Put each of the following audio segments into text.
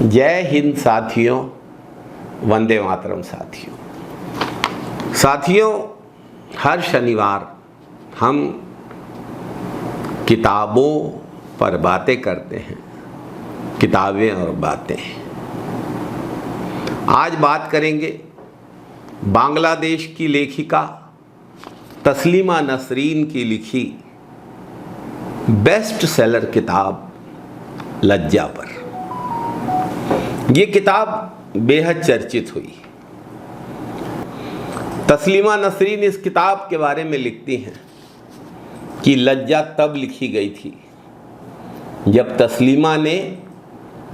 जय हिंद साथियों, वंदे मातरम साथियों। हर शनिवार हम किताबों पर बातें करते हैं, किताबें और बातें। आज बात करेंगे बांग्लादेश की लेखिका तस्लीमा नसरीन की लिखी बेस्ट सेलर किताब लज्जा पर। ये किताब बेहद चर्चित हुई। तस्लीमा नसरीन इस किताब के बारे में लिखती हैं कि लज्जा तब लिखी गई थी जब तस्लीमा ने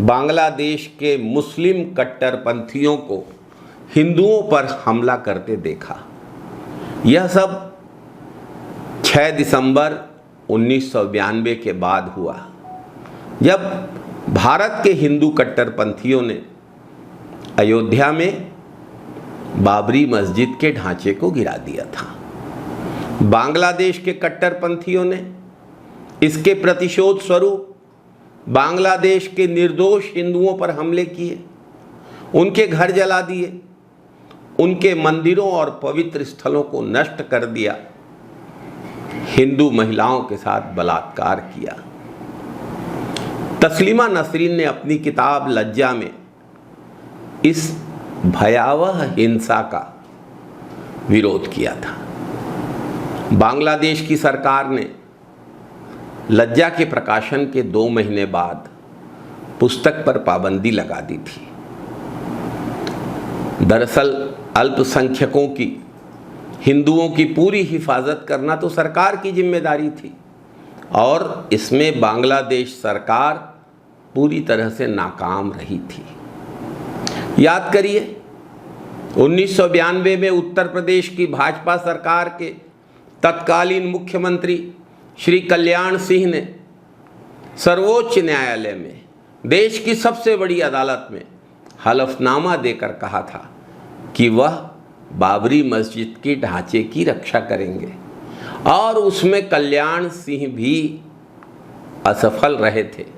बांग्लादेश के मुस्लिम कट्टरपंथियों को हिंदुओं पर हमला करते देखा। यह सब 6 दिसंबर 1992 के बाद हुआ, जब भारत के हिंदू कट्टरपंथियों ने अयोध्या में बाबरी मस्जिद के ढांचे को गिरा दिया था। बांग्लादेश के कट्टरपंथियों ने इसके प्रतिशोध स्वरूप बांग्लादेश के निर्दोष हिंदुओं पर हमले किए, उनके घर जला दिए, उनके मंदिरों और पवित्र स्थलों को नष्ट कर दिया, हिंदू महिलाओं के साथ बलात्कार किया। तस्लीमा नसरीन ने अपनी किताब लज्जा में इस भयावह हिंसा का विरोध किया था। बांग्लादेश की सरकार ने लज्जा के प्रकाशन के 2 महीने बाद पुस्तक पर पाबंदी लगा दी थी। दरअसल अल्पसंख्यकों की, हिंदुओं की पूरी हिफाजत करना तो सरकार की जिम्मेदारी थी और इसमें बांग्लादेश सरकार पूरी तरह से नाकाम रही थी। याद करिए, 1992 में उत्तर प्रदेश की भाजपा सरकार के तत्कालीन मुख्यमंत्री श्री कल्याण सिंह ने सर्वोच्च न्यायालय में, देश की सबसे बड़ी अदालत में हलफनामा देकर कहा था कि वह बाबरी मस्जिद के ढांचे की रक्षा करेंगे, और उसमें कल्याण सिंह भी असफल रहे थे।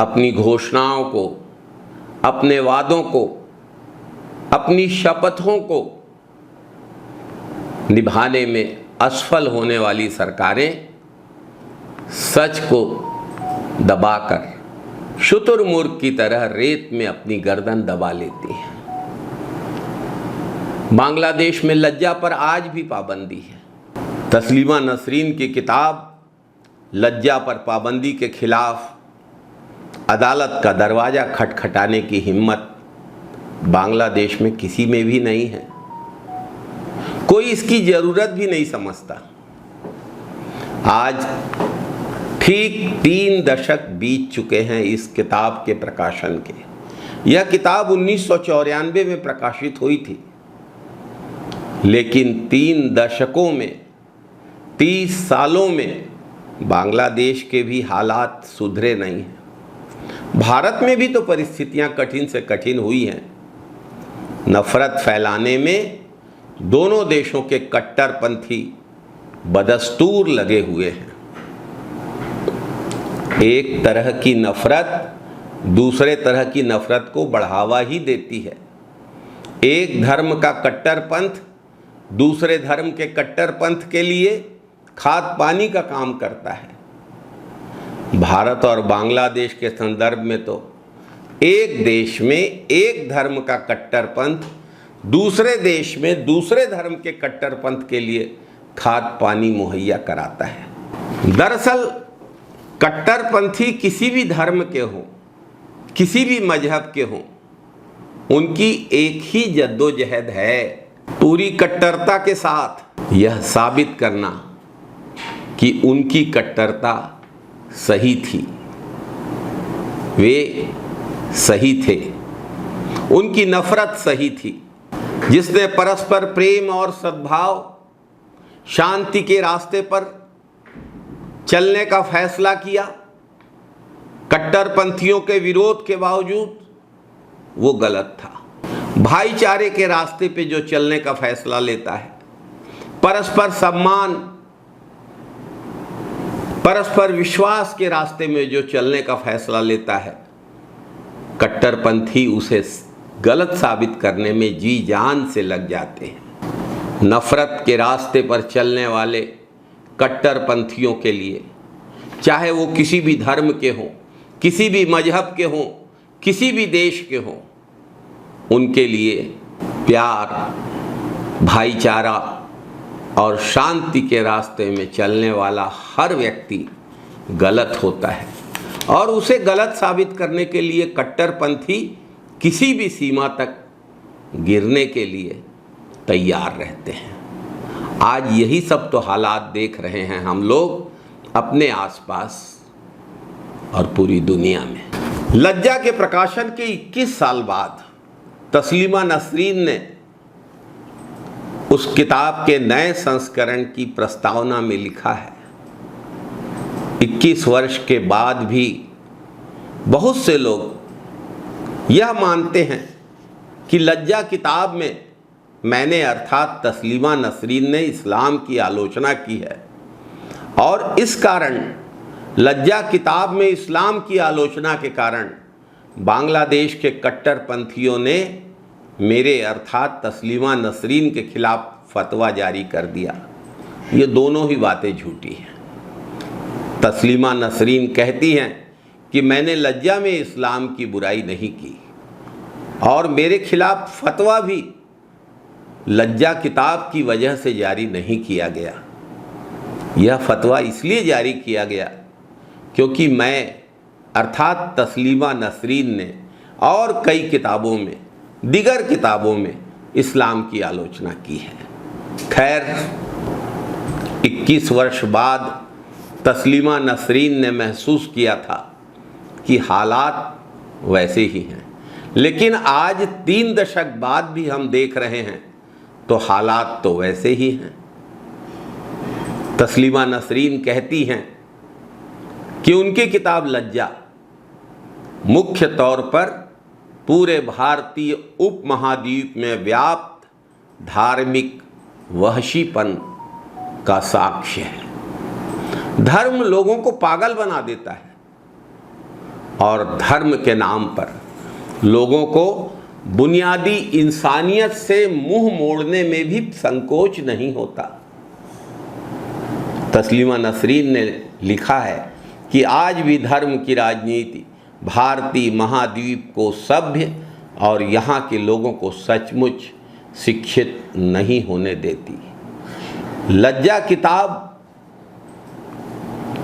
अपनी घोषणाओं को, अपने वादों को, अपनी शपथों को निभाने में असफल होने वाली सरकारें सच को दबाकर शुतुरमुर्ग की तरह रेत में अपनी गर्दन दबा लेती हैं। बांग्लादेश में लज्जा पर आज भी पाबंदी है। तस्लीमा नसरीन की किताब लज्जा पर पाबंदी के खिलाफ अदालत का दरवाज़ा खटखटाने की हिम्मत बांग्लादेश में किसी में भी नहीं है। कोई इसकी ज़रूरत भी नहीं समझता। आज ठीक 3 दशक बीत चुके हैं इस किताब के प्रकाशन के। यह किताब 1994 में प्रकाशित हुई थी, लेकिन 3 दशकों में, 30 सालों में बांग्लादेश के भी हालात सुधरे नहीं हैं। भारत में भी तो परिस्थितियां कठिन से कठिन हुई हैं। नफरत फैलाने में दोनों देशों के कट्टरपंथी बदस्तूर लगे हुए हैं। एक तरह की नफरत दूसरे तरह की नफरत को बढ़ावा ही देती है। एक धर्म का कट्टरपंथ दूसरे धर्म के कट्टरपंथ के लिए खाद पानी का काम करता है। भारत और बांग्लादेश के संदर्भ में तो एक देश में एक धर्म का कट्टरपंथ दूसरे देश में दूसरे धर्म के कट्टरपंथ के लिए खाद पानी मुहैया कराता है। दरअसल कट्टरपंथी किसी भी धर्म के हों, किसी भी मजहब के हों, उनकी एक ही जद्दोजहद है, पूरी कट्टरता के साथ यह साबित करना कि उनकी कट्टरता सही थी, वे सही थे, उनकी नफरत सही थी। जिसने परस्पर प्रेम और सद्भाव, शांति के रास्ते पर चलने का फैसला किया, कट्टरपंथियों के विरोध के बावजूद, वो गलत था। भाईचारे के रास्ते पे जो चलने का फैसला लेता है, परस्पर सम्मान, परस्पर विश्वास के रास्ते में जो चलने का फैसला लेता है, कट्टरपंथी उसे गलत साबित करने में जी जान से लग जाते हैं। नफरत के रास्ते पर चलने वाले कट्टरपंथियों के लिए, चाहे वो किसी भी धर्म के हों, किसी भी मजहब के हों, किसी भी देश के हों, उनके लिए प्यार, भाईचारा और शांति के रास्ते में चलने वाला हर व्यक्ति गलत होता है और उसे गलत साबित करने के लिए कट्टरपंथी किसी भी सीमा तक गिरने के लिए तैयार रहते हैं। आज यही सब तो हालात देख रहे हैं हम लोग अपने आसपास और पूरी दुनिया में। लज्जा के प्रकाशन के 21 साल बाद तस्लीमा नसरीन ने उस किताब के नए संस्करण की प्रस्तावना में लिखा है, 21 वर्ष के बाद भी बहुत से लोग यह मानते हैं कि लज्जा किताब में मैंने अर्थात तस्लीमा नसरीन ने इस्लाम की आलोचना की है और इस कारण लज्जा किताब में इस्लाम की आलोचना के कारण बांग्लादेश के कट्टरपंथियों ने मेरे अर्थात तस्लीमा नसरीन के खिलाफ फतवा जारी कर दिया। ये दोनों ही बातें झूठी हैं। तस्लीमा नसरीन कहती हैं कि मैंने लज्जा में इस्लाम की बुराई नहीं की और मेरे खिलाफ फतवा भी लज्जा किताब की वजह से जारी नहीं किया गया। यह फतवा इसलिए जारी किया गया क्योंकि मैं अर्थात तस्लीमा नसरीन ने और कई किताबों में, दिगर किताबों में इस्लाम की आलोचना की है। खैर, 21 वर्ष बाद तस्लीमा नसरीन ने महसूस किया था कि हालात वैसे ही हैं, लेकिन आज 3 दशक बाद भी हम देख रहे हैं तो हालात तो वैसे ही हैं। तस्लीमा नसरीन कहती हैं कि उनकी किताब लज्जा मुख्य तौर पर पूरे भारतीय उपमहाद्वीप में व्याप्त धार्मिक वहशीपन का साक्ष्य है। धर्म लोगों को पागल बना देता है और धर्म के नाम पर लोगों को बुनियादी इंसानियत से मुंह मोड़ने में भी संकोच नहीं होता। तस्लीमा नसरीन ने लिखा है कि आज भी धर्म की राजनीति भारतीय महाद्वीप को सभ्य और यहाँ के लोगों को सचमुच शिक्षित नहीं होने देती। लज्जा किताब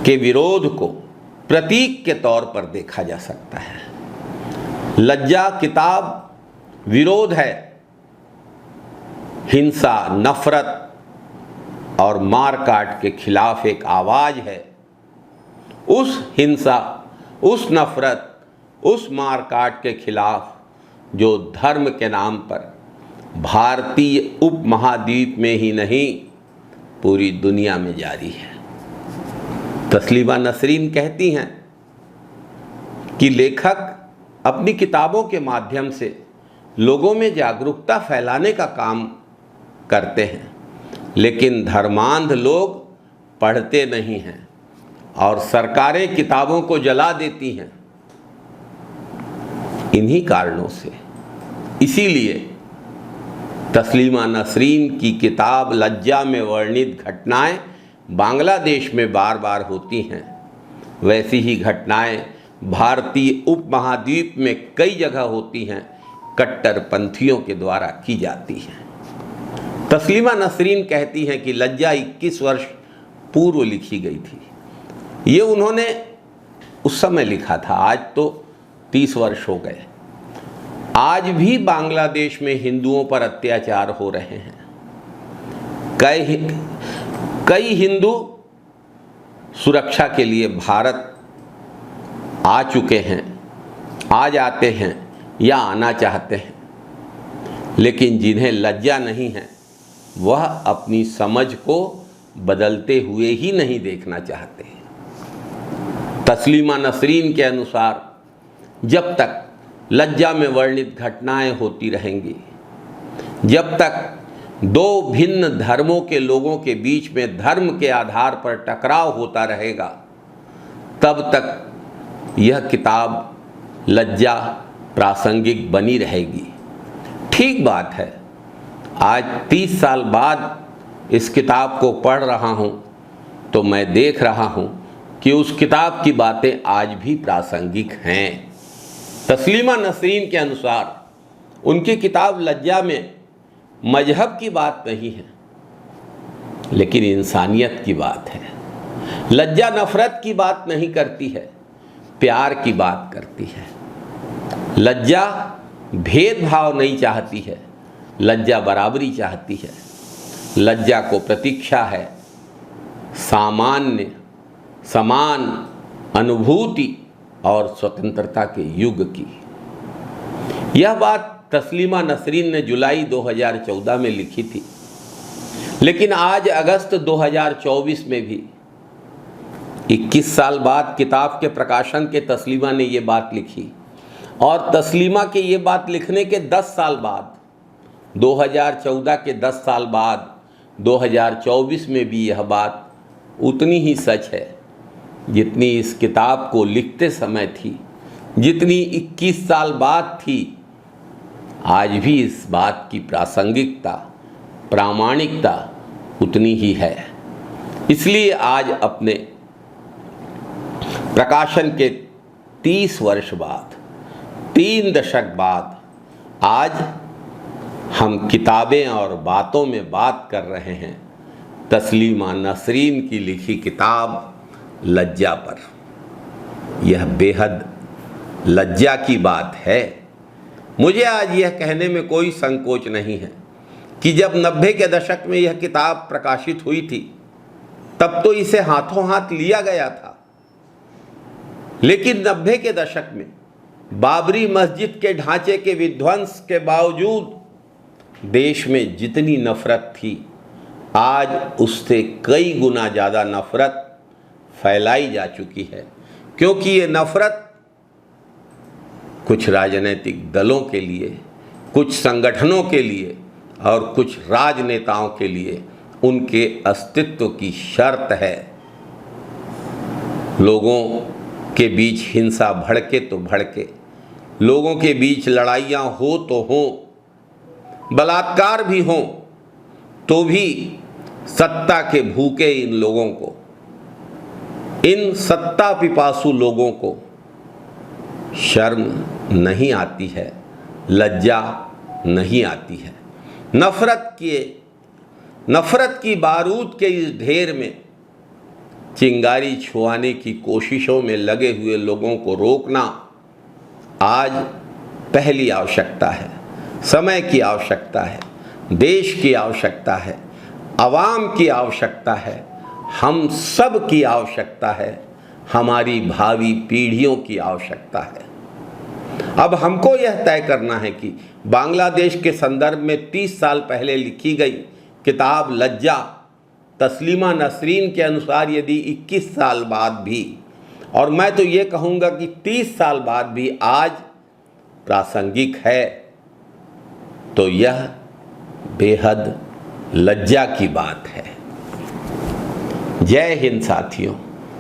के विरोध को प्रतीक के तौर पर देखा जा सकता है। लज्जा किताब विरोध है, हिंसा, नफरत और मारकाट के खिलाफ एक आवाज है। उस हिंसा, उस नफरत, उस मारकाट के खिलाफ जो धर्म के नाम पर भारतीय उपमहाद्वीप में ही नहीं पूरी दुनिया में जारी है। तस्लीमा नसरीन कहती हैं कि लेखक अपनी किताबों के माध्यम से लोगों में जागरूकता फैलाने का काम करते हैं, लेकिन धर्मांध लोग पढ़ते नहीं हैं और सरकारें किताबों को जला देती हैं। इन्हीं कारणों से, इसीलिए तस्लीमा नसरीन की किताब लज्जा में वर्णित घटनाएं बांग्लादेश में बार बार होती हैं, वैसी ही घटनाएं भारतीय उपमहाद्वीप में कई जगह होती हैं, कट्टरपंथियों के द्वारा की जाती हैं। तस्लीमा नसरीन कहती हैं कि लज्जा 21 वर्ष पूर्व लिखी गई थी। ये उन्होंने उस समय लिखा था, आज तो 30 वर्ष हो गए। आज भी बांग्लादेश में हिंदुओं पर अत्याचार हो रहे हैं। कई हिंदू सुरक्षा के लिए भारत आ चुके हैं, आ जाते हैं या आना चाहते हैं, लेकिन जिन्हें लज्जा नहीं है वह अपनी समझ को बदलते हुए ही नहीं देखना चाहते। तस्लीमा नसरीन के अनुसार जब तक लज्जा में वर्णित घटनाएं होती रहेंगी, जब तक दो भिन्न धर्मों के लोगों के बीच में धर्म के आधार पर टकराव होता रहेगा, तब तक यह किताब लज्जा प्रासंगिक बनी रहेगी। ठीक बात है, आज 30 साल बाद इस किताब को पढ़ रहा हूँ तो मैं देख रहा हूँ कि उस किताब की बातें आज भी प्रासंगिक हैं। तस्लीमा नसरीन के अनुसार उनकी किताब लज्जा में मजहब की बात नहीं है, लेकिन इंसानियत की बात है। लज्जा नफरत की बात नहीं करती है, प्यार की बात करती है। लज्जा भेदभाव नहीं चाहती है, लज्जा बराबरी चाहती है। लज्जा को प्रतीक्षा है सामान्य समान अनुभूति और स्वतंत्रता के युग की। यह बात तस्लीमा नसरीन ने जुलाई 2014 में लिखी थी, लेकिन आज अगस्त 2024 में भी 21 साल बाद किताब के प्रकाशन के तस्लीमा ने ये बात लिखी, और तस्लीमा के ये बात लिखने के 10 साल बाद 2014 के 10 साल बाद 2024 में भी यह बात उतनी ही सच है जितनी इस किताब को लिखते समय थी, जितनी 21 साल बाद थी। आज भी इस बात की प्रासंगिकता प्रामाणिकता उतनी ही है। इसलिए आज अपने प्रकाशन के 30 वर्ष बाद, 3 दशक बाद, आज हम किताबें और बातों में बात कर रहे हैं तस्लीमा नसरीन की लिखी किताब लज्जा पर। यह बेहद लज्जा की बात है। मुझे आज यह कहने में कोई संकोच नहीं है कि जब 90 के दशक में यह किताब प्रकाशित हुई थी तब तो इसे हाथों हाथ लिया गया था, लेकिन 90 के दशक में बाबरी मस्जिद के ढांचे के विध्वंस के बावजूद देश में जितनी नफरत थी, आज उससे कई गुना ज़्यादा नफरत फैलाई जा चुकी है। क्योंकि ये नफरत कुछ राजनीतिक दलों के लिए, कुछ संगठनों के लिए और कुछ राजनेताओं के लिए उनके अस्तित्व की शर्त है। लोगों के बीच हिंसा भड़के तो भड़के, लोगों के बीच लड़ाइयाँ हो तो हों, बलात्कार भी हों, तो भी सत्ता के भूखे इन लोगों को, इन सत्ता पिपासु लोगों को शर्म नहीं आती है, लज्जा नहीं आती है। नफरत की बारूद के इस ढेर में चिंगारी छुआने की कोशिशों में लगे हुए लोगों को रोकना आज पहली आवश्यकता है। समय की आवश्यकता है, देश की आवश्यकता है, आवाम की आवश्यकता है, हम सब की आवश्यकता है, हमारी भावी पीढ़ियों की आवश्यकता है। अब हमको यह तय करना है कि बांग्लादेश के संदर्भ में 30 साल पहले लिखी गई किताब लज्जा तस्लीमा नसरीन के अनुसार यदि 21 साल बाद भी, और मैं तो ये कहूँगा कि 30 साल बाद भी आज प्रासंगिक है, तो यह बेहद लज्जा की बात है। जय हिंद साथियों,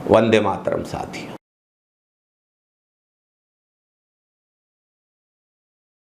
वंदे मातरम साथियों।